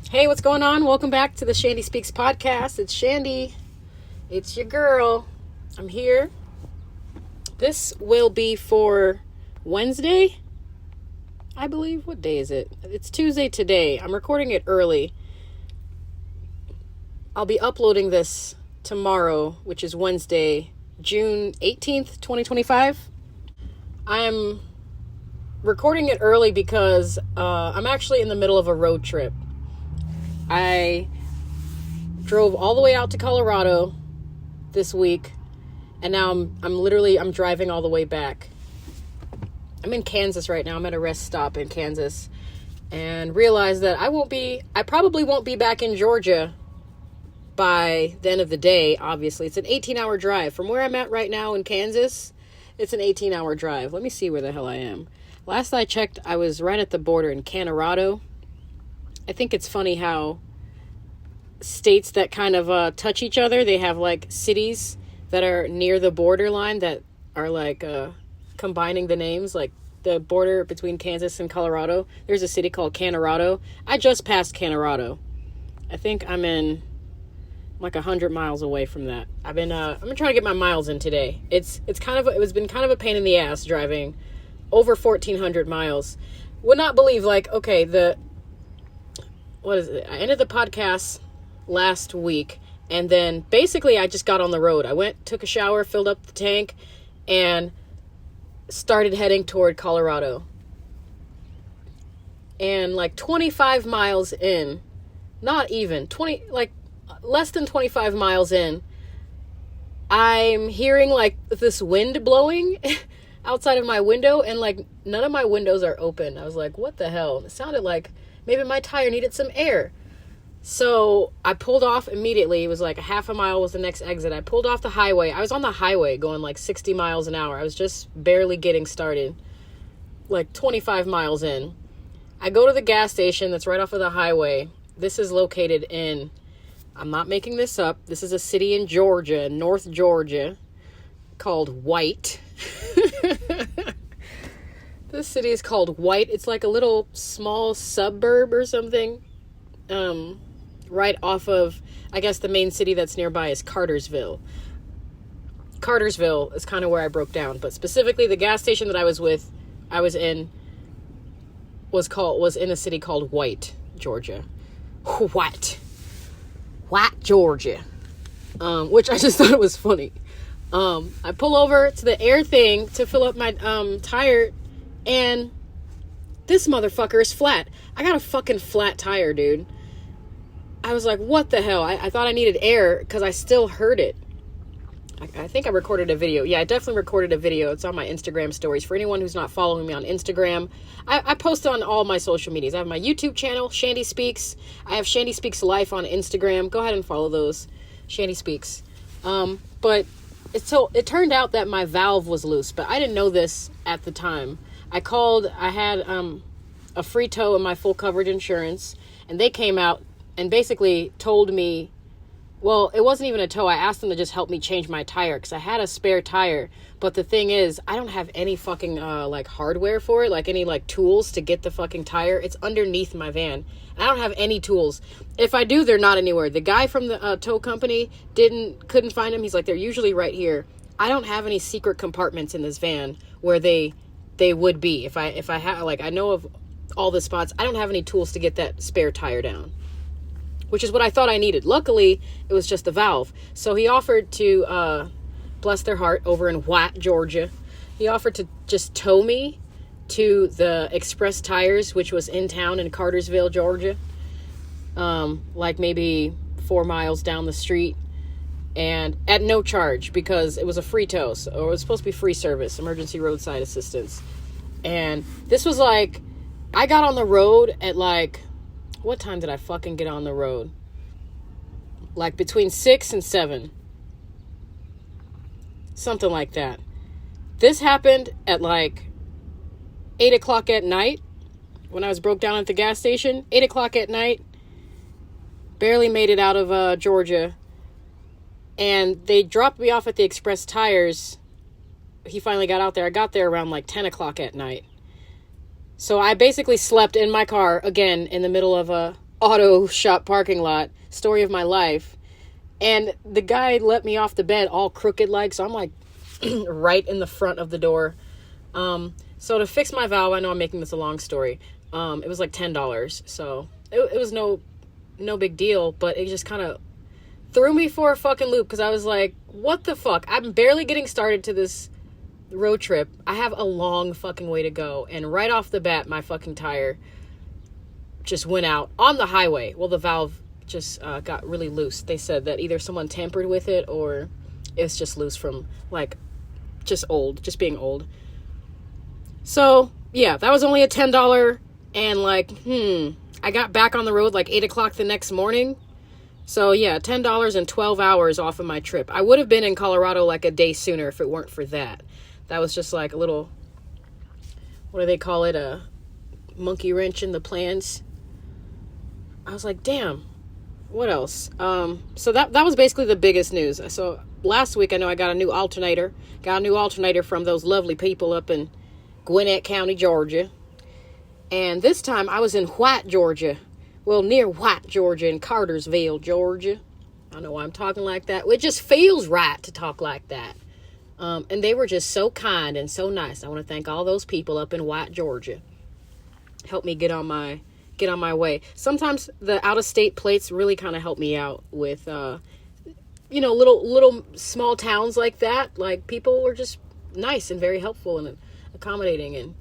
Hey, what's going on? Welcome back to the Chandie Speaks podcast. It's Chandie. It's your girl. I'm here. This will be for Wednesday, I believe. What day is it? It's Tuesday today. I'm recording it early. I'll be uploading this tomorrow, which is Wednesday, June 18th, 2025. I'm recording it early because I'm actually in the middle of a road trip. I drove all the way out to Colorado this week, and now I'm driving all the way back. I'm in Kansas right now. I'm at a rest stop in Kansas, and realized that I probably won't be back in Georgia by the end of the day. Obviously, it's an 18-hour drive from where I'm at right now in Kansas. It's an 18-hour drive. Let me see where the hell I am. Last I checked, I was right at the border in 𝘗𝗏𝗏. I think it's funny how states that kind of touch each other, they have like cities that are near the borderline that are like combining the names, like the border between Kansas and Colorado. There's a city called 𝘗𝗏𝗏. I just passed 𝘗𝗏𝗏. I think I'm in like 100 miles away from that. I'm gonna try to get my miles in today. It's been kind of a pain in the ass driving over 1,400 miles. Would not believe, like, okay, what is it? I ended the podcast last week, and then basically I just got on the road. I took a shower, filled up the tank, and started heading toward Colorado. And like 25 miles in, not even, less than 25 miles in, I'm hearing like this wind blowing outside of my window, and like none of my windows are open. I was like, what the hell? It sounded like maybe my tire needed some air. So I pulled off immediately. It was like a half a mile was the next exit. I pulled off the highway. I was on the highway going like 60 miles an hour. I was just barely getting started, like 25 miles in. I go to the gas station that's right off of the highway. This is located in, I'm not making this up, this is a city in Georgia, North Georgia, called White. This city is called White. It's like a little small suburb or something. Right off of, I guess the main city that's nearby is Cartersville. Cartersville is kind of where I broke down, but specifically the gas station that I was in was in a city called White, Georgia. White, Georgia. Which I just thought it was funny. I pull over to the air thing to fill up my tire, and this motherfucker is flat. I got a fucking flat tire, dude. I was like, what the hell? I thought I needed air because I still heard it. I think I recorded a video. Yeah, I definitely recorded a video. It's on my Instagram stories. For anyone who's not following me on Instagram, I post on all my social medias. I have my YouTube channel, Chandie Speaks. I have Chandie Speaks Life on Instagram. Go ahead and follow those. Chandie Speaks. But it turned out that my valve was loose, but I didn't know this at the time. I had a free tow in my full coverage insurance, and they came out and basically told me, well, it wasn't even a tow. I asked them to just help me change my tire because I had a spare tire. But the thing is, I don't have any fucking like hardware for it, like any like tools to get the fucking tire. It's underneath my van. I don't have any tools. If I do, they're not anywhere. The guy from the tow company couldn't find them. He's like, they're usually right here. I don't have any secret compartments in this van where they would be. If I had, like, I know of all the spots. I don't have any tools to get that spare tire down, which is what I thought I needed. Luckily, it was just the valve. So he offered to, bless their heart, over in White, Georgia, he offered to just tow me to the Express Tires, which was in town in Cartersville, Georgia, like maybe 4 miles down the street, and at no charge because it was a free tow, or it was supposed to be free service, emergency roadside assistance. And this was like, I got on the road at like, what time did I fucking get on the road? Like between 6 and 7. Something like that. This happened at like 8 o'clock at night when I was broke down at the gas station. 8 o'clock at night. Barely made it out of Georgia. And they dropped me off at the Express Tires. He finally got out there. I got there around like 10 o'clock at night. So I basically slept in my car again in the middle of auto shop parking lot. Story of my life. And the guy let me off the bed all crooked like, so I'm like right in the front of the door. So to fix my valve, I know I'm making this a long story. It was like $10. So it was no big deal, but it just kind of threw me for a fucking loop because I was like, what the fuck? I'm barely getting started to this road trip. I have a long fucking way to go. And right off the bat, my fucking tire just went out on the highway. Well, the valve just got really loose. They said that either someone tampered with it or it's just loose from like just being old. So yeah, that was only a $10 and like, I got back on the road like 8 o'clock the next morning. So yeah, $10 and 12 hours off of my trip. I would have been in Colorado like a day sooner if it weren't for that. That was just like a little, what do they call it? A monkey wrench in the plans. I was like, damn, what else? So that was basically the biggest news. So last week, I know I got a new alternator. Got a new alternator from those lovely people up in Gwinnett County, Georgia. And this time I was in White, Georgia. Well, near White, Georgia, in Cartersville, Georgia. I don't know why I'm talking like that. It just feels right to talk like that. And they were just so kind and so nice. I want to thank all those people up in White, Georgia. Helped me get on my way. Sometimes the out-of-state plates really kind of help me out with, little small towns like that. Like, people were just nice and very helpful and accommodating,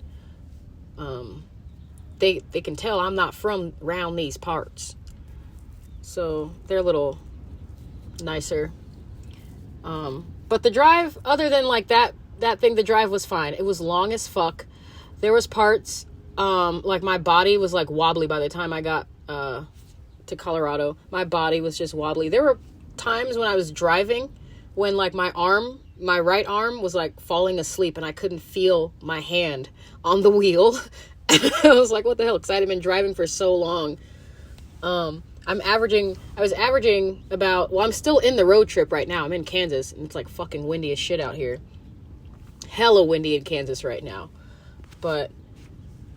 and they can tell I'm not from around these parts, so they're a little nicer. But the drive, other than like that thing, the drive was fine. It was long as fuck. There was parts, like my body was like wobbly by the time I got to Colorado. My body was just wobbly. There were times when I was driving when like my right arm was like falling asleep and I couldn't feel my hand on the wheel. I was like, what the hell? Because I'd been driving for so long. I was averaging about, well, I'm still in the road trip right now. I'm in Kansas and it's like fucking windy as shit out here. Hella windy in Kansas right now. But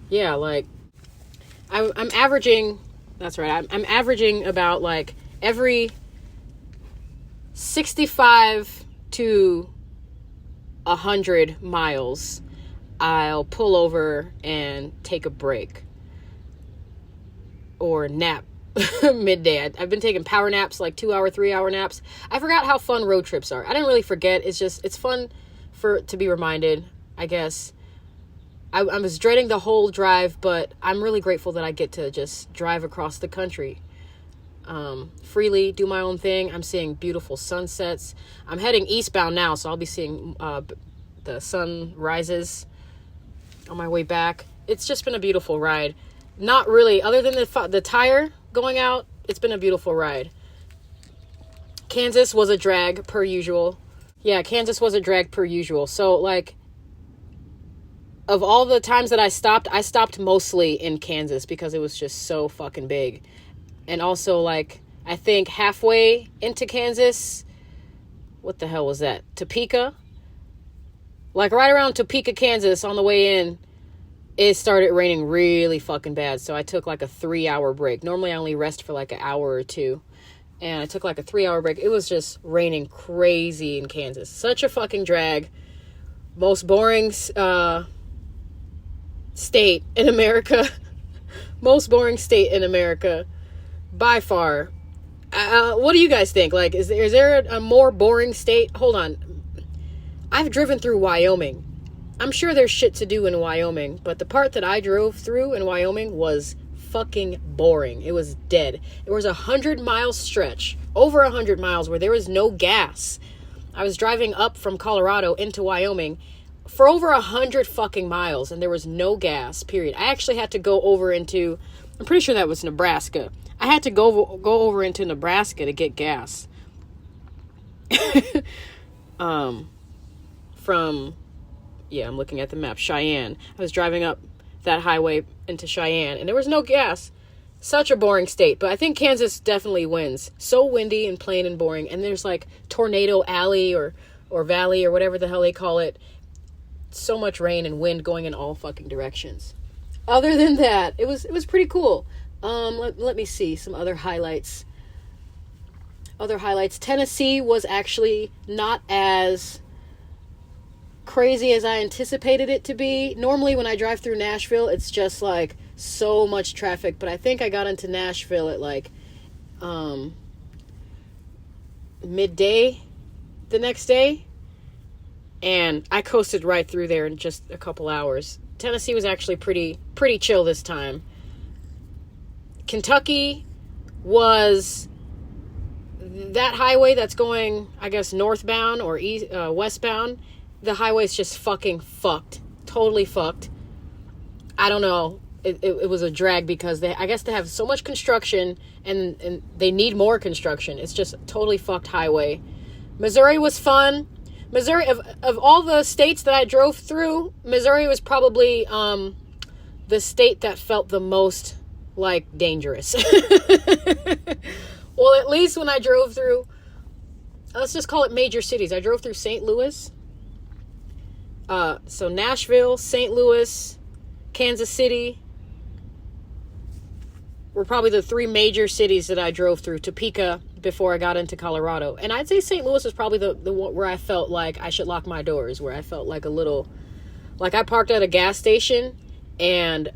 yeah, like I'm averaging, that's right. I'm averaging about like every 65 to 100 miles, I'll pull over and take a break or nap midday. I've been taking power naps, like 2 hour, 3 hour naps. I forgot how fun road trips are. I didn't really forget. It's fun to be reminded, I guess. I was dreading the whole drive, but I'm really grateful that I get to just drive across the country. Freely, do my own thing. I'm seeing beautiful sunsets. I'm heading eastbound now, so I'll be seeing the sunrises on my way back. It's just been a beautiful ride. Not really, other than the tire going out, it's been a beautiful ride. Kansas was a drag per usual. Yeah, Kansas was a drag per usual. So, like, of all the times that I stopped mostly in Kansas because it was just so fucking big. And also, like, I think halfway into Kansas, what the hell was that? Topeka? Like, right around Topeka, Kansas, on the way in, it started raining really fucking bad. So I took, like, a 3-hour break. Normally, I only rest for, like, an hour or two. And I took, like, a 3-hour break. It was just raining crazy in Kansas. Such a fucking drag. Most boring state in America. Most boring state in America. By far. What do you guys think? Like, is there a more boring state? Hold on. I've driven through Wyoming. I'm sure there's shit to do in Wyoming, but the part that I drove through in Wyoming was fucking boring. It was dead. It was a 100-mile stretch, over 100 miles, where there was no gas. I was driving up from Colorado into Wyoming for over 100 fucking miles, and there was no gas, period. I actually had to go over into, I'm pretty sure that was Nebraska. I had to go over into Nebraska to get gas. From, yeah, I'm looking at the map, Cheyenne. I was driving up that highway into Cheyenne, and there was no gas. Such a boring state, but I think Kansas definitely wins. So windy and plain and boring, and there's like Tornado Alley or Valley or whatever the hell they call it. So much rain and wind going in all fucking directions. Other than that, it was pretty cool. Let me see some other highlights. Tennessee was actually not as crazy as I anticipated it to be. Normally when I drive through Nashville, it's just like so much traffic, but I think I got into Nashville at like midday the next day, and I coasted right through there in just a couple hours. Tennessee was actually pretty chill this time. Kentucky was that highway that's going, I guess, northbound or westbound. The highway's just fucking fucked. Totally fucked. I don't know. It was a drag because I guess they have so much construction and they need more construction. It's just a totally fucked highway. Missouri was fun. Missouri, of all the states that I drove through, Missouri was probably the state that felt the most like dangerous. Well, at least when I drove through, let's just call it major cities. I drove through St. Louis. So Nashville, St. Louis, Kansas City were probably the three major cities that I drove through. Topeka before I got into Colorado. And I'd say St. Louis was probably the one where I felt like I should lock my doors, where I felt like a little, like I parked at a gas station and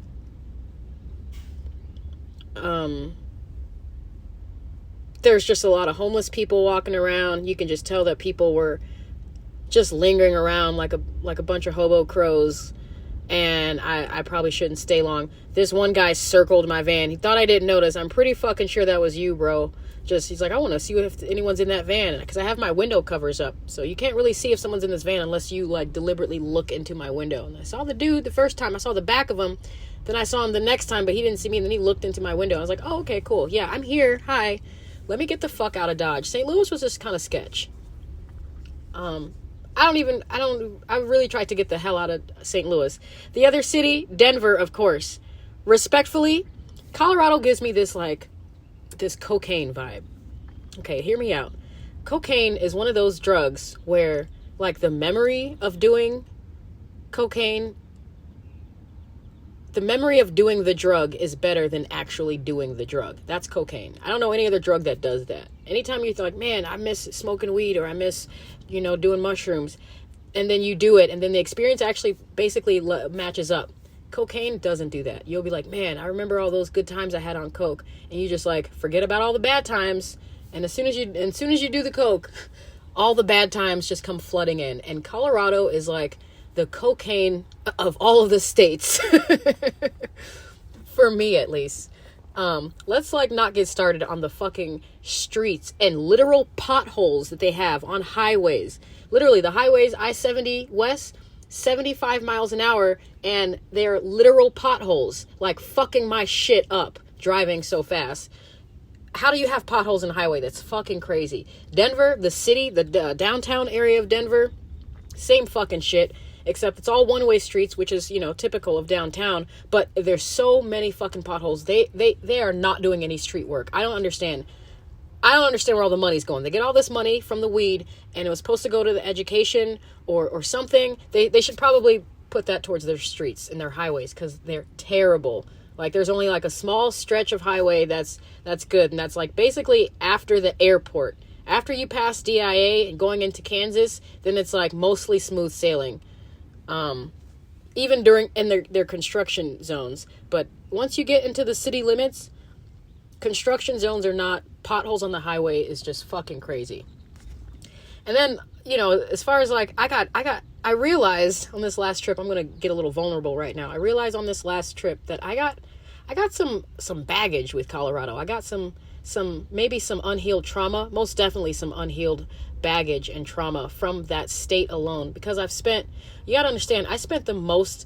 there's just a lot of homeless people walking around. You can just tell that people were just lingering around like a bunch of hobo crows. And I probably shouldn't stay long. This one guy circled my van. He thought I didn't notice. I'm pretty fucking sure that was you, bro. He's like, I want to see if anyone's in that van. Because I have my window covers up. So you can't really see if someone's in this van unless you, like, deliberately look into my window. And I saw the dude the first time. I saw the back of him. Then I saw him the next time, but he didn't see me. And then he looked into my window. I was like, oh, okay, cool. Yeah, I'm here. Hi. Let me get the fuck out of Dodge. St. Louis was just kind of sketch. I really tried to get the hell out of St. Louis. The other city, Denver, of course. Respectfully, Colorado gives me this cocaine vibe. Okay, hear me out. Cocaine is one of those drugs where, like, the memory of doing cocaine, the memory of doing the drug is better than actually doing the drug. That's cocaine. I don't know any other drug that does that. Anytime you're like, man, I miss smoking weed or I miss, doing mushrooms, and then you do it, and then the experience actually basically matches up. Cocaine doesn't do that. You'll be like, man, I remember all those good times I had on coke, and you just like forget about all the bad times, and as soon as you do the coke, all the bad times just come flooding in. And Colorado is like the cocaine of all of the states, for me at least. Let's not get started on the fucking streets and literal potholes that they have on highways. Literally, the highways, I-70 West, 75 miles an hour, and they're literal potholes, like fucking my shit up driving so fast. How do you have potholes in a highway? That's fucking crazy. Denver, the city, the downtown area of Denver, same fucking shit. Except it's all one-way streets, which is, typical of downtown. But there's so many fucking potholes. They are not doing any street work. I don't understand where all the money's going. They get all this money from the weed, and it was supposed to go to the education or something. They should probably put that towards their streets and their highways, because they're terrible. Like, there's only like a small stretch of highway that's good, and that's like basically after the airport. After you pass DIA and going into Kansas, then it's like mostly smooth sailing. Even during their construction zones. But once you get into the city limits, construction zones are not. Potholes on the highway is just fucking crazy. And then, as far as like, I realized on this last trip, I'm going to get a little vulnerable right now. I realized on this last trip that I got some baggage with Colorado. I got some unhealed trauma, most definitely some unhealed baggage and trauma from that state alone, because you gotta understand, I spent the most,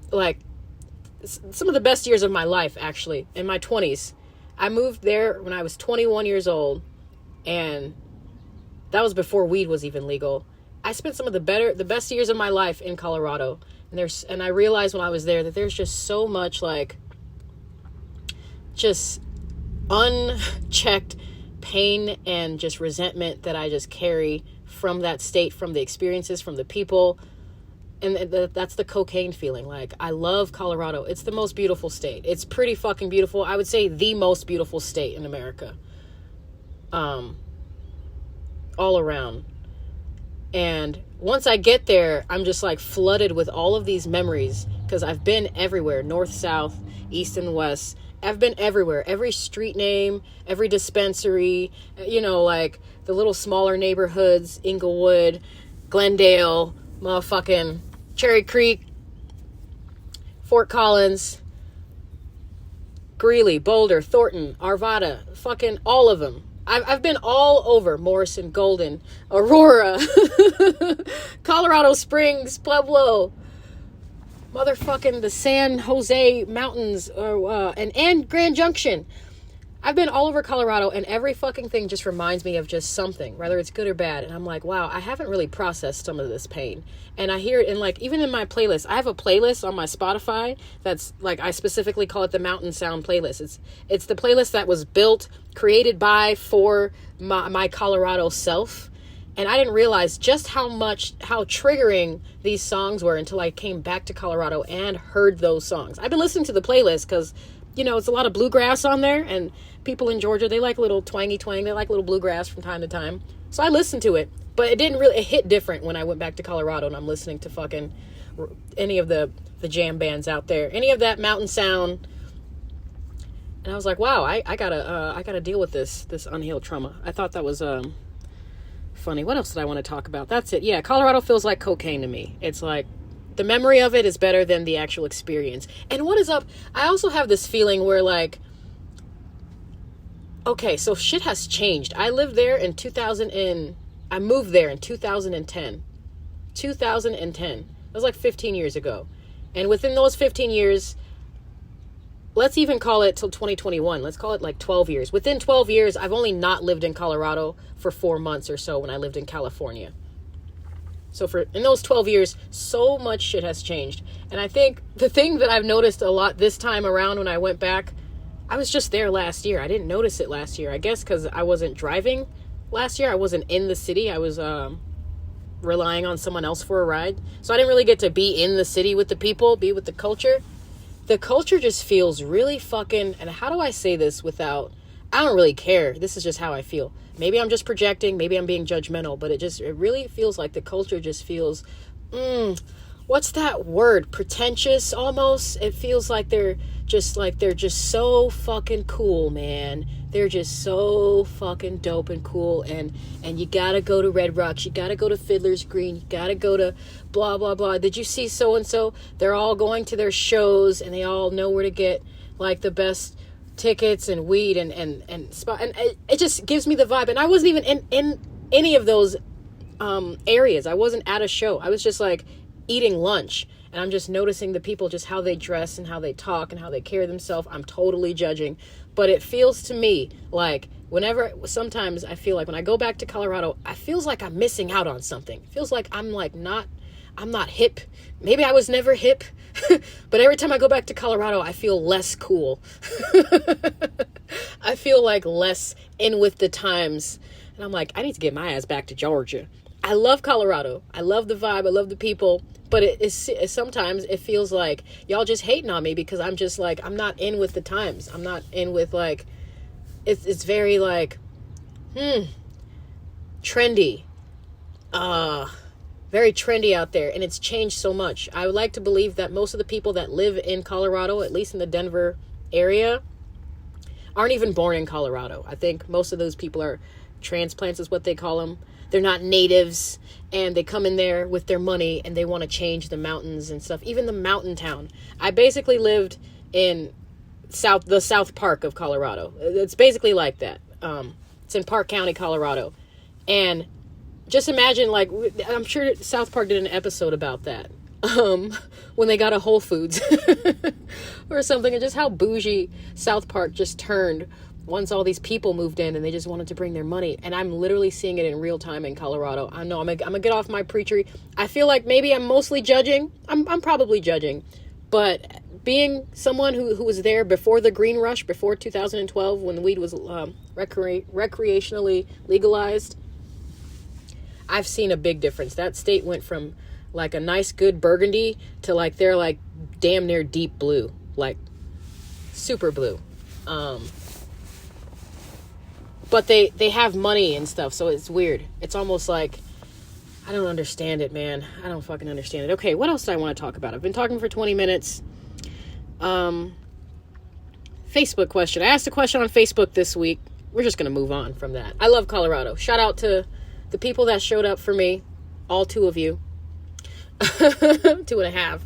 like, some of the best years of my life, actually, in my 20s. I moved there when I was 21 years old, and that was before weed was even legal. I spent some of the best years of my life in Colorado, and I realized when I was there that there's just so much, like, just unchecked pain and just resentment that I just carry from that state, from the experiences, from the people. And that's the cocaine feeling. Like, I love Colorado. It's the most beautiful state. It's pretty fucking beautiful. I would say the most beautiful state in America. All around. And once I get there, I'm just like flooded with all of these memories, because I've been everywhere, north, south, east, and west. I've been everywhere. Every street name, every dispensary, you know, like the little smaller neighborhoods, Inglewood, Glendale, motherfucking Cherry Creek, Fort Collins, Greeley, Boulder, Thornton, Arvada, fucking all of them. I've been all over. Morrison, Golden, Aurora, Colorado Springs, Pueblo, motherfucking the San Jose Mountains, and Grand Junction. I've been all over Colorado, and every fucking thing just reminds me of just something, whether it's good or bad. And I'm like, wow, I haven't really processed some of this pain. And I hear it in, like, even in my playlist. I have a playlist on my Spotify that's like, I specifically call it the Mountain Sound playlist. It's the playlist that was built, created by, for my Colorado self. And I didn't realize just how triggering these songs were until I came back to Colorado and heard those songs. I've been listening to the playlist because, you know, it's a lot of bluegrass on there, and people in Georgia, they like a little twangy twang. They like a little bluegrass from time to time. So I listened to it, but it hit different when I went back to Colorado and I'm listening to fucking any of the jam bands out there, any of that mountain sound. And I was like, wow, I gotta deal with this unhealed trauma. I thought that was, funny. What else did I want to talk about? That's it. Yeah. Colorado feels like cocaine to me. It's like, the memory of it is better than the actual experience. And what is up? I also have this feeling where, like, okay, so shit has changed. I lived there in I moved there in 2010. 2010. That was like 15 years ago. And within those 15 years, let's even call it till 2021. Let's call it like 12 years. Within 12 years, I've only not lived in Colorado for 4 months or so when I lived in California. So in those 12 years, so much shit has changed. And I think the thing that I've noticed a lot this time around when I went back, I was just there last year. I didn't notice it last year. I guess because I wasn't driving last year. I wasn't in the city. I was relying on someone else for a ride. So I didn't really get to be in the city with the people, be with the culture. The culture just feels really fucking, and how do I say this without, I don't really care. This is just how I feel. Maybe I'm just projecting. Maybe I'm being judgmental, but it really feels like the culture just feels, what's that word? Pretentious almost. It feels like they're just so fucking cool, man. They're just so fucking dope and cool. And you gotta go to Red Rocks. You gotta go to Fiddler's Green. You gotta go to blah, blah, blah. Did you see so-and-so? They're all going to their shows and they all know where to get like the best tickets and weed and spot, and it just gives me the vibe. And I wasn't even in any of those areas. I wasn't at a show. I was just like eating lunch, and I'm just noticing the people, just how they dress and how they talk and how they carry themselves. I'm totally judging, but it feels to me like sometimes I feel like when I go back to Colorado, I feels like I'm missing out on something. It feels like I'm not hip. Maybe I was never hip, but every time I go back to Colorado, I feel less cool. I feel like less in with the times. And I'm like, I need to get my ass back to Georgia. I love Colorado. I love the vibe. I love the people. But sometimes it feels like y'all just hating on me because I'm just like, I'm not in with the times. I'm not in with like, it's very like, trendy. Very trendy out there, and it's changed so much. I would like to believe that most of the people that live in Colorado, at least in the Denver area, aren't even born in Colorado. I think most of those people are transplants is what they call them. They're not natives, and they come in there with their money and they want to change the mountains and stuff. Even the mountain town. I basically lived in the South Park of Colorado. It's basically like that. It's in Park County, Colorado. And just imagine, like, I'm sure South Park did an episode about that. When they got a Whole Foods or something, and just how bougie South Park just turned once all these people moved in and they just wanted to bring their money. And I'm literally seeing it in real time in Colorado. I know I'm gonna get off my preachery. I feel like maybe I'm mostly judging. I'm probably judging, but being someone who was there before the green rush, before 2012, when the weed was recreationally legalized, I've seen a big difference. That state went from like a nice, good burgundy to like they're like damn near deep blue, like super blue. But they have money and stuff, so it's weird. It's almost like, I don't understand it, man. I don't fucking understand it. Okay, what else do I want to talk about? I've been talking for 20 minutes. Facebook question. I asked a question on Facebook this week. We're just going to move on from that. I love Colorado. Shout out to the people that showed up for me. All 2 of you. 2.5.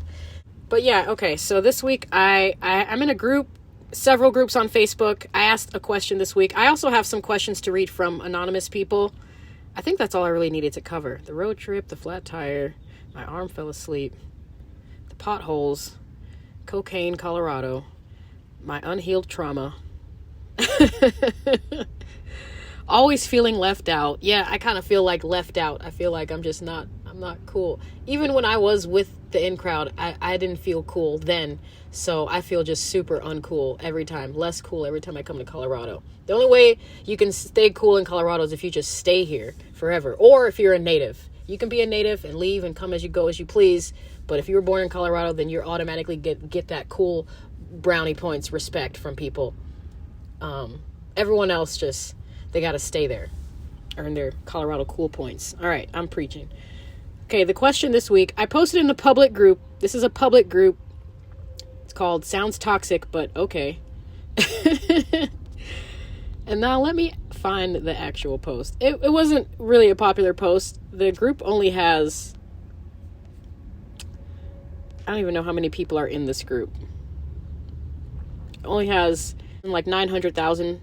But yeah, okay. So this week I'm in a group, several groups on Facebook. I asked a question this week. I also have some questions to read from anonymous people. I think that's all I really needed to cover. The road trip, the flat tire, my arm fell asleep, the potholes, cocaine, Colorado, my unhealed trauma, always feeling left out. Yeah, I kind of feel like left out. I feel like I'm not cool. Even when I was with the in crowd, I didn't feel cool then. So I feel just super uncool every time, less cool every time I come to Colorado. The only way you can stay cool in Colorado is if you just stay here forever, or if you're a native. You can be a native and leave and come as you go as you please. But if you were born in Colorado, then you're automatically get that cool brownie points respect from people. Everyone else just, they got to stay there, earn their Colorado cool points. All right, I'm preaching. Okay, the question this week, I posted in the public group. This is a public group. It's called Sounds Toxic, but okay. And now let me find the actual post. It wasn't really a popular post. The group only has, I don't even know how many people are in this group. It only has like 900,000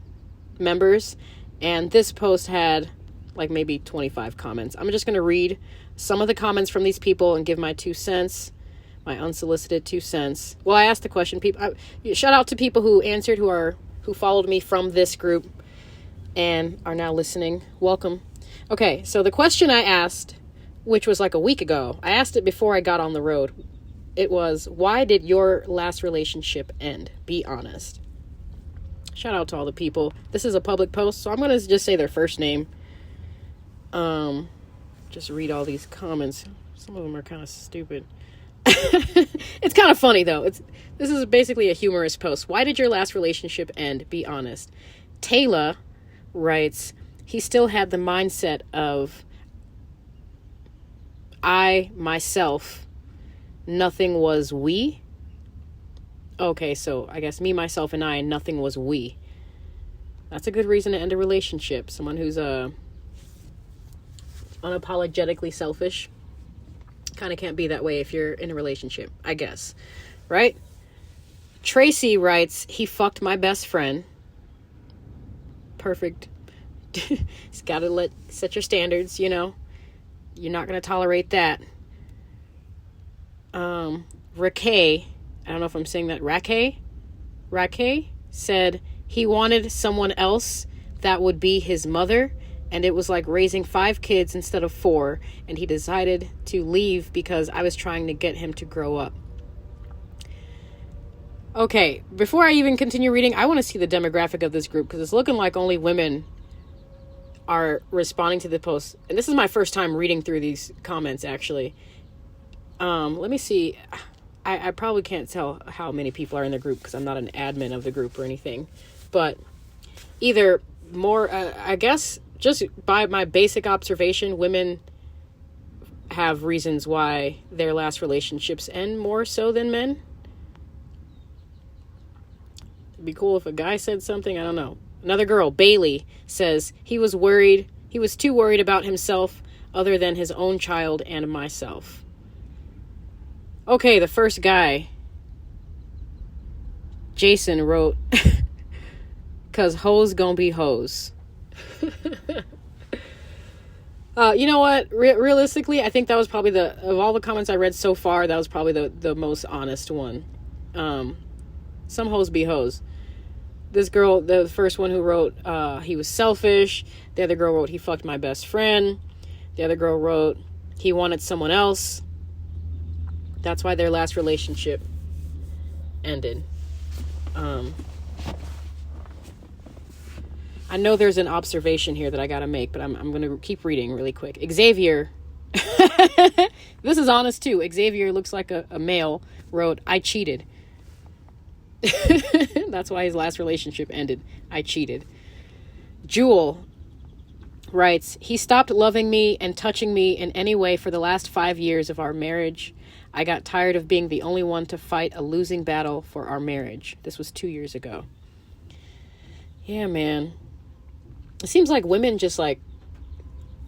members. And this post had like maybe 25 comments. I'm just going to read some of the comments from these people and give my 2 cents, my unsolicited 2 cents. Well, I asked the question. Shout out to people who answered, who followed me from this group and are now listening. Welcome. Okay, so the question I asked, which was like a week ago, I asked it before I got on the road. It was, why did your last relationship end? Be honest. Shout out to all the people. This is a public post, so I'm going to just say their first name. Just read all these comments. Some of them are kind of stupid. It's kind of funny, though. This is basically a humorous post. Why did your last relationship end? Be honest. Taylor writes, he still had the mindset of I, myself, nothing was we. Okay, so I guess me, myself, and I, nothing was we. That's a good reason to end a relationship. Someone who's unapologetically selfish kind of can't be that way if you're in a relationship, I guess. Right? Tracy writes, he fucked my best friend. Perfect. Just gotta set your standards, you know. You're not gonna tolerate that. Rakay, I don't know if I'm saying that. Rakay said he wanted someone else that would be his mother, and it was like raising 5 kids instead of 4, and he decided to leave because I was trying to get him to grow up. Okay, before I even continue reading, I want to see the demographic of this group, because it's looking like only women are responding to the post. And this is my first time reading through these comments, actually. Let me see. I probably can't tell how many people are in the group because I'm not an admin of the group or anything. But either more, I guess, just by my basic observation, women have reasons why their last relationships end more so than men. It'd be cool if a guy said something. I don't know. Another girl, Bailey, says he was too worried about himself other than his own child and myself. Okay, the first guy, Jason, wrote, "'Cause hoes gonna be hoes." You know what? Realistically, I think that was probably of all the comments I read so far, that was probably the most honest one. Some hoes be hoes. This girl, the first one who wrote, he was selfish. The other girl wrote, he fucked my best friend. The other girl wrote, he wanted someone else. That's why their last relationship ended. I know there's an observation here that I gotta make, but I'm gonna keep reading really quick. Xavier This is honest too. Xavier looks like a male wrote, I cheated. That's why his last relationship ended. I cheated. Jewel writes, he stopped loving me and touching me in any way for the last 5 years of our marriage. I got tired of being the only one to fight a losing battle for our marriage. This was 2 years ago. Yeah, man. It seems like women just like,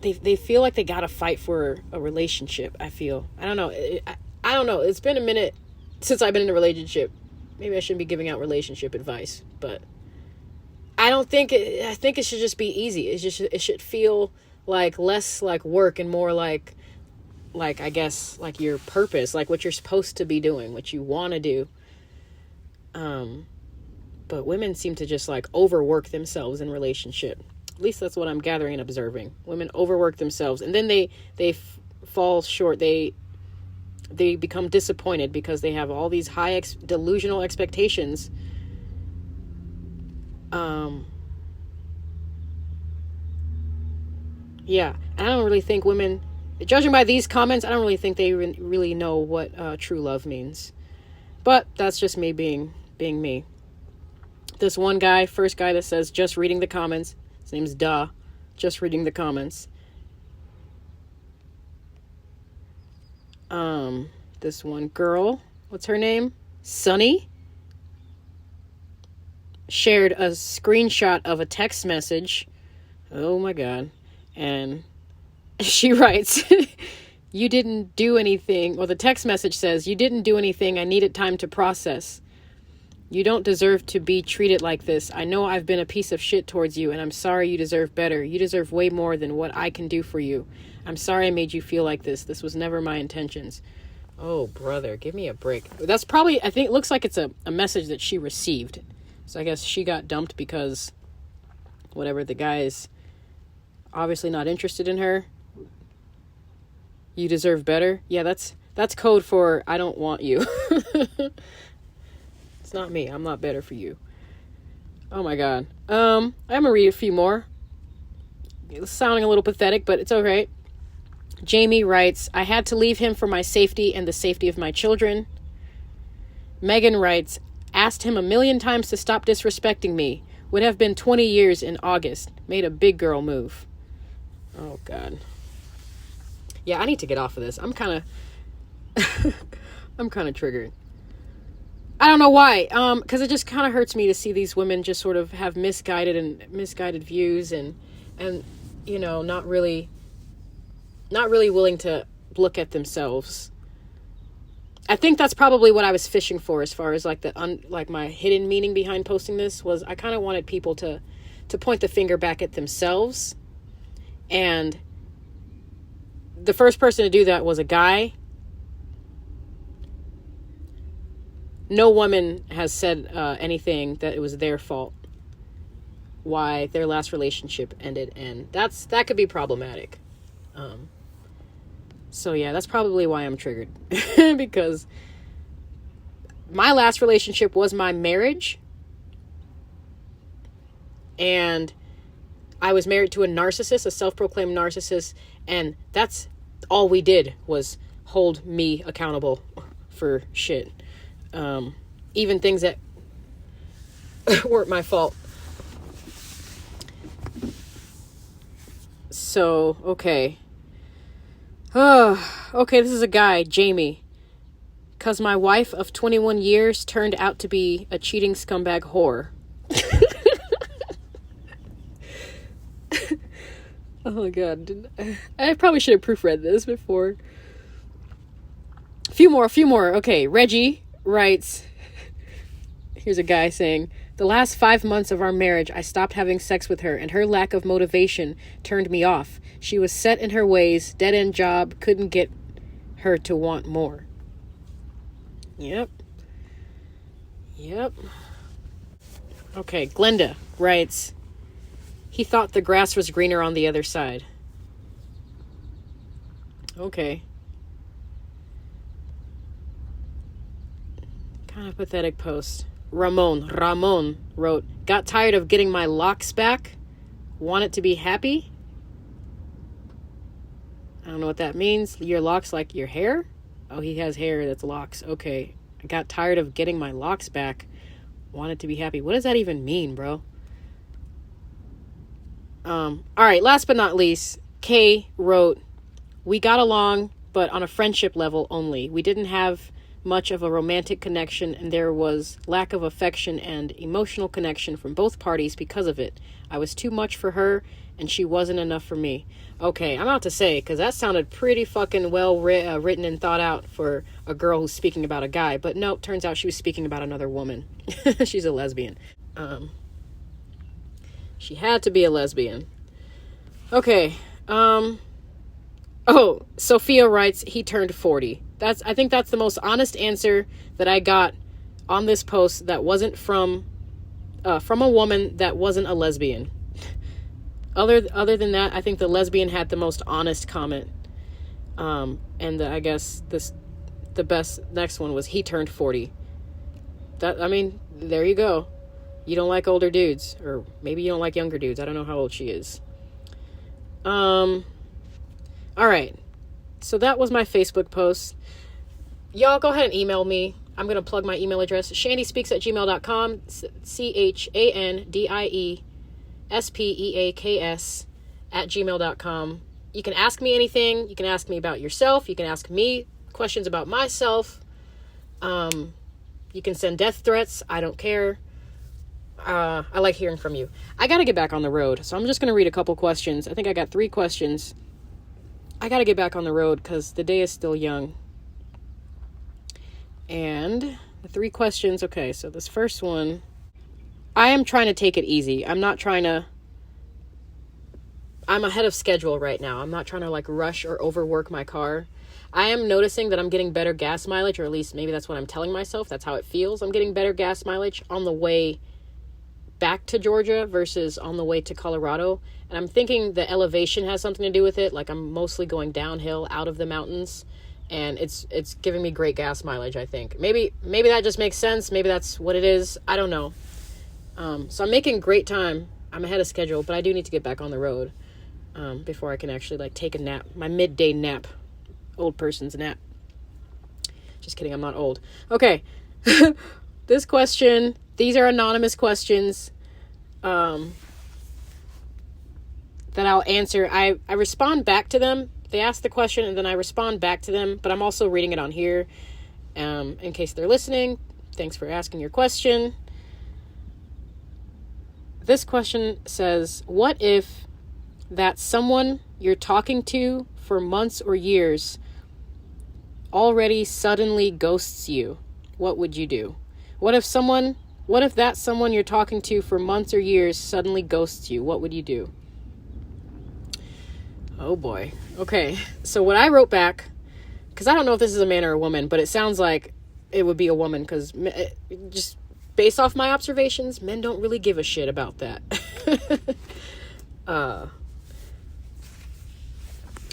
they feel like they gotta fight for a relationship, I feel. I don't know. I don't know. It's been a minute since I've been in a relationship. Maybe I shouldn't be giving out relationship advice, but I think it should just be easy. It should feel like less like work and more like I guess like your purpose, like what you're supposed to be doing, what you want to do. But women seem to just like overwork themselves in relationship. At least that's what I'm gathering and observing. Women overwork themselves, and then they fall short. They become disappointed because they have all these high delusional expectations. Yeah, I don't really think women, judging by these comments, I don't really think they really know what true love means. But that's just me being me. This one guy, first guy that says, just reading the comments. His name's 𝙬𝙤𝙤𝙀𝙤. Just reading the comments. This one girl, what's her name? Sunny. Shared a screenshot of a text message. Oh my God. And she writes, you didn't do anything. Well, the text message says, you didn't do anything. I needed time to process. You don't deserve to be treated like this. I know I've been a piece of shit towards you, and I'm sorry. You deserve better. You deserve way more than what I can do for you. I'm sorry I made you feel like this. This was never my intentions. Oh, brother, give me a break. That's probably, I think it looks like it's a message that she received. So I guess she got dumped because whatever, the guy is obviously not interested in her. You deserve better. Yeah, that's code for I don't want you. It's not me. I'm not better for you. Oh my God. I'm gonna read a few more. It's sounding a little pathetic, but it's all right. Jamie writes, I had to leave him for my safety and the safety of my children. Megan writes, asked him 1,000,000 times to stop disrespecting me. Would have been 20 years in August. Made a big girl move. Oh God. Yeah, I need to get off of this. I'm kind of triggered. I don't know why. Because it just kind of hurts me to see these women just sort of have misguided views and you know, not really willing to look at themselves. I think that's probably what I was fishing for as far as like my hidden meaning behind posting this was I kind of wanted people to point the finger back at themselves. And the first person to do that was a guy. No woman has said anything that it was their fault why their last relationship ended, and that could be problematic. So yeah, that's probably why I'm triggered. Because my last relationship was my marriage, and I was married to a narcissist, a self-proclaimed narcissist, and that's all we did was hold me accountable for shit. Even things that weren't my fault. So, okay. Okay, this is a guy, Jamie. 'Cause my wife of 21 years turned out to be a cheating scumbag whore. Oh my God. I probably should have proofread this before. A few more. Okay, Reggie writes, here's a guy saying, the last 5 months of our marriage, I stopped having sex with her, and her lack of motivation turned me off. She was set in her ways, dead-end job, couldn't get her to want more. Yep. Okay, Glenda writes, he thought the grass was greener on the other side. Okay. Kind of pathetic post. Ramon wrote, got tired of getting my locks back. Want it to be happy? I don't know what that means. Your locks like your hair? Oh, he has hair that's locks. Okay. I got tired of getting my locks back. Wanted to be happy. What does that even mean, bro? All right, last but not least, Kay wrote, we got along, but on a friendship level only. We didn't have much of a romantic connection, and there was lack of affection and emotional connection from both parties because of it. I was too much for her, and she wasn't enough for me. Okay, I'm about to say, because that sounded pretty fucking well written and thought out for a girl who's speaking about a guy. But no, turns out she was speaking about another woman. She's a lesbian. She had to be a lesbian. Okay. Oh, Sophia writes, he turned 40. I think that's the most honest answer that I got on this post that wasn't from a woman that wasn't a lesbian. Other than that, I think the lesbian had the most honest comment. I guess the best next one was he turned 40. There you go. You don't like older dudes, or maybe you don't like younger dudes. I don't know how old she is. All right. So that was my Facebook post. Y'all go ahead and email me. I'm going to plug my email address, shandyspeaks@gmail.com, CHANDIESPEAKS@gmail.com. You can ask me anything. You can ask me about yourself. You can ask me questions about myself. You can send death threats. I don't care. I like hearing from you. I got to get back on the road, so I'm just going to read a couple questions. I think I got 3 questions. I got to get back on the road because the day is still young. And the 3 questions, okay, so this first one, I am trying to take it easy. I'm ahead of schedule right now. I'm not trying to rush or overwork my car. I am noticing that I'm getting better gas mileage, or at least maybe that's what I'm telling myself. That's how it feels. I'm getting better gas mileage on the way back to Georgia versus on the way to Colorado. And I'm thinking the elevation has something to do with it. I'm mostly going downhill out of the mountains, and it's giving me great gas mileage, I think. Maybe that just makes sense. Maybe that's what it is. I don't know. So I'm making great time. I'm ahead of schedule, but I do need to get back on the road before I can actually take a nap. My midday nap. Old person's nap. Just kidding, I'm not old. Okay. This question, these are anonymous questions that I'll answer. I respond back to them. They ask the question and then I respond back to them, but I'm also reading it on here in case they're listening. Thanks for asking your question. This question says, what if that someone you're talking to for months or years already suddenly ghosts you? What would you do? What if that someone you're talking to for months or years suddenly ghosts you? What would you do? Oh boy. Okay. So what I wrote back, because I don't know if this is a man or a woman, but it sounds like it would be a woman, because just based off my observations, men don't really give a shit about that.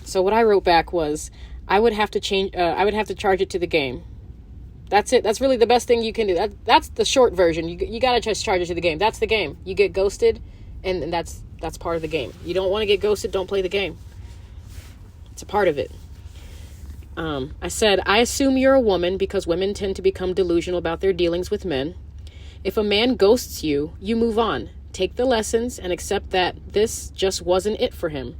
So what I wrote back was, I would have to charge it to the game. That's it. That's really the best thing you can do. That's the short version. You gotta just charge it to the game. That's the game. You get ghosted, and that's part of the game. You don't want to get ghosted, don't play the game. It's a part of it. I said, I assume you're a woman because women tend to become delusional about their dealings with men. If a man ghosts you, you move on. Take the lessons and accept that this just wasn't it for him.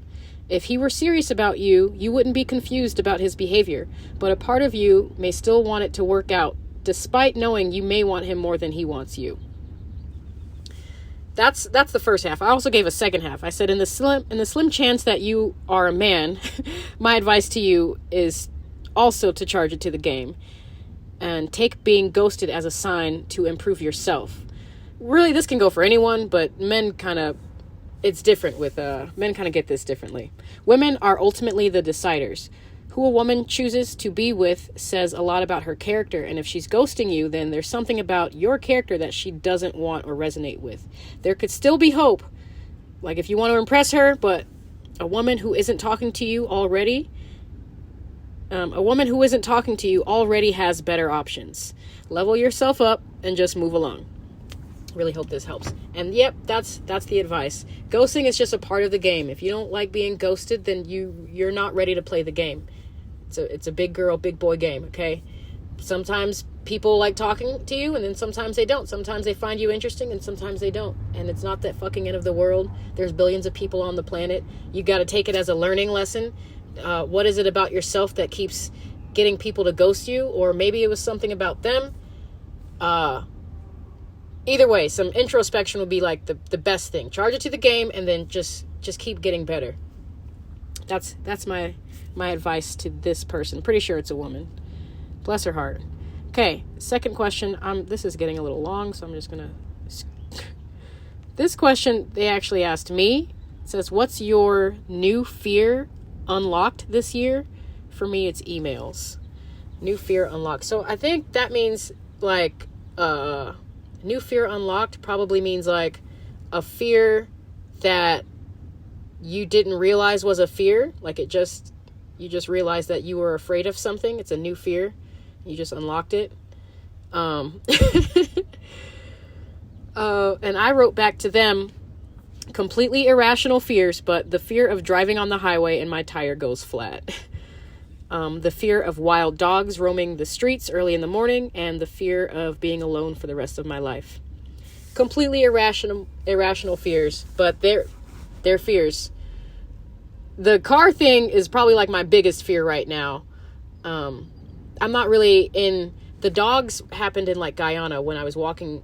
If he were serious about you, you wouldn't be confused about his behavior, but a part of you may still want it to work out, despite knowing you may want him more than he wants you. That's the first half. I also gave a second half. I said, in the slim chance that you are a man, my advice to you is also to charge it to the game and take being ghosted as a sign to improve yourself. Really, this can go for anyone, but men it's different with men kind of get this differently. Women are ultimately the deciders. Who a woman chooses to be with says a lot about her character, and if she's ghosting you, then there's something about your character that she doesn't want or resonate with. There could still be hope, if you want to impress her, but a woman who isn't talking to you already has better options. Level yourself up and just move along. Really hope this helps. And yep, that's the advice. Ghosting is just a part of the game. If you don't like being ghosted, then you're not ready to play the game. It's a big girl, big boy game, okay? Sometimes people like talking to you, and then sometimes they don't. Sometimes they find you interesting, and sometimes they don't. And it's not that fucking end of the world. There's billions of people on the planet. You got to take it as a learning lesson. What is it about yourself that keeps getting people to ghost you? Or maybe it was something about them. Either way, some introspection would be like the best thing. Charge it to the game, and then just keep getting better. That's my advice to this person. Pretty sure it's a woman. Bless her heart. Okay, second question. This is getting a little long, so I'm just gonna. This question they actually asked me. It says, "What's your new fear unlocked this year?" For me, it's emails. New fear unlocked. So I think that means like new fear unlocked probably means like a fear that you didn't realize was a fear. Like you just realized that you were afraid of something. It's a new fear. You just unlocked it. And I wrote back to them, completely irrational fears, but the fear of driving on the highway and my tire goes flat. The fear of wild dogs roaming the streets early in the morning, and the fear of being alone for the rest of my life. Completely irrational fears, but they're fears. The car thing is probably like my biggest fear right now. I'm not really in... The dogs happened in like Guyana when I was walking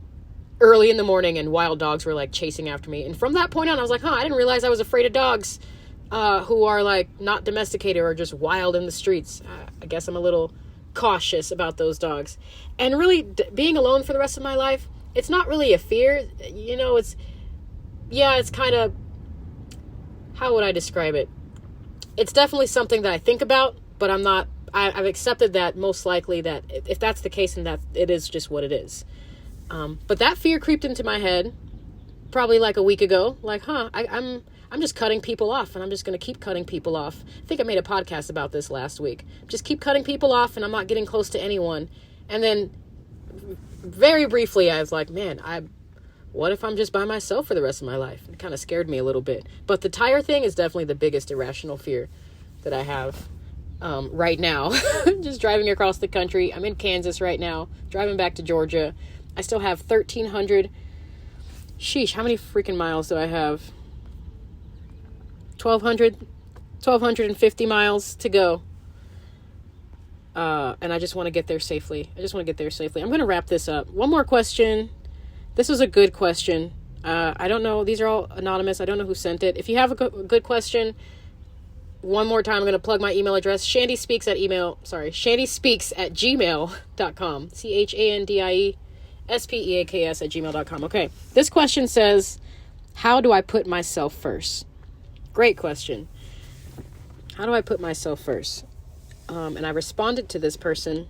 early in the morning and wild dogs were like chasing after me. And from that point on, I was like, I didn't realize I was afraid of dogs who are like not domesticated or just wild in the streets. I guess I'm a little cautious about those dogs. And really being alone for the rest of my life, it's not really a fear. You know, it's kind of... How would I describe it? It's definitely something that I think about, but I've accepted that most likely that if that's the case, and that it is just what it is. But that fear creeped into my head probably like a week ago. Like, I'm just cutting people off, and I'm just going to keep cutting people off. I think I made a podcast about this last week. Just keep cutting people off, and I'm not getting close to anyone. And then very briefly, I was like, man, what if I'm just by myself for the rest of my life? It kind of scared me a little bit. But the tire thing is definitely the biggest irrational fear that I have right now. Just driving across the country. I'm in Kansas right now, driving back to Georgia. I still have 1,300. Sheesh, how many freaking miles do I have? 1,250 miles to go. And I just want to get there safely. I'm going to wrap this up. One more question. This was a good question. I don't know. These are all anonymous. I don't know who sent it. If you have a good question, one more time, I'm going to plug my email address. 𝘨𝑒speaks@gmail.com. 𝘨ENDIESPEAKS@gmail.com. Okay. This question says, how do I put myself first? Great question. How do I put myself first? And I responded to this person,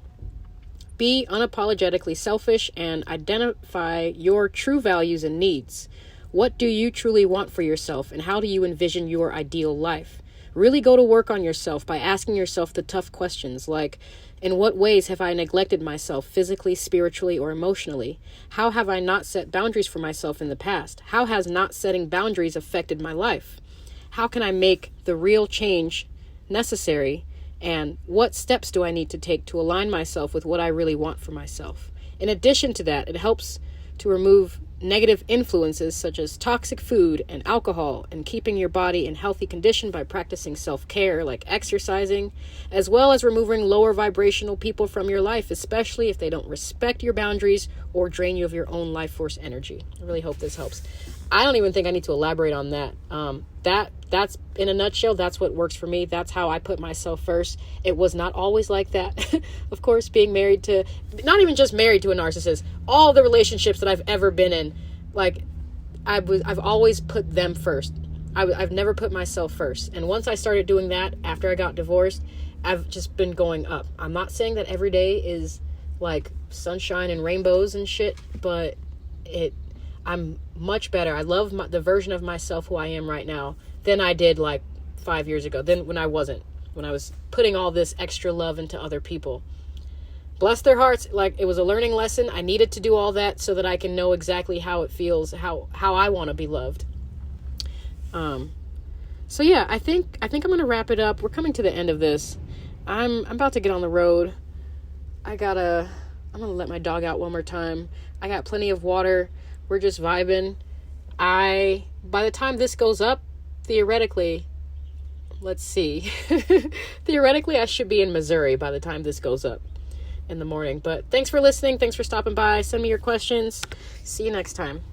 be unapologetically selfish and identify your true values and needs. What do you truly want for yourself, and how do you envision your ideal life? Really go to work on yourself by asking yourself the tough questions like, in what ways have I neglected myself physically, spiritually, or emotionally? How have I not set boundaries for myself in the past? How has not setting boundaries affected my life? How can I make the real change necessary? And what steps do I need to take to align myself with what I really want for myself? In addition to that, it helps to remove negative influences such as toxic food and alcohol, and keeping your body in healthy condition by practicing self-care like exercising, as well as removing lower vibrational people from your life, especially if they don't respect your boundaries or drain you of your own life force energy. I really hope this helps. I don't even think I need to elaborate on that. That's in a nutshell, that's what works for me. That's how I put myself first. It was not always like that. Of course, being married to, not even just married to a narcissist, all the relationships that I've ever been in, like I've always put them first. I've never put myself first. And once I started doing that after I got divorced, I've just been going up. I'm not saying that every day is like sunshine and rainbows and shit, but I'm much better. I love the version of myself who I am right now than I did like 5 years ago. Then when I was putting all this extra love into other people. bless their hearts. Like, it was a learning lesson. I needed to do all that so that I can know exactly how it feels, how I want to be loved. So yeah, I think I'm going to wrap it up. We're coming to the end of this. I'm about to get on the road. I'm going to let my dog out one more time. I got plenty of water. We're just vibing. By the time this goes up, theoretically, let's see. Theoretically, I should be in Missouri by the time this goes up in the morning. But thanks for listening. Thanks for stopping by. Send me your questions. See you next time.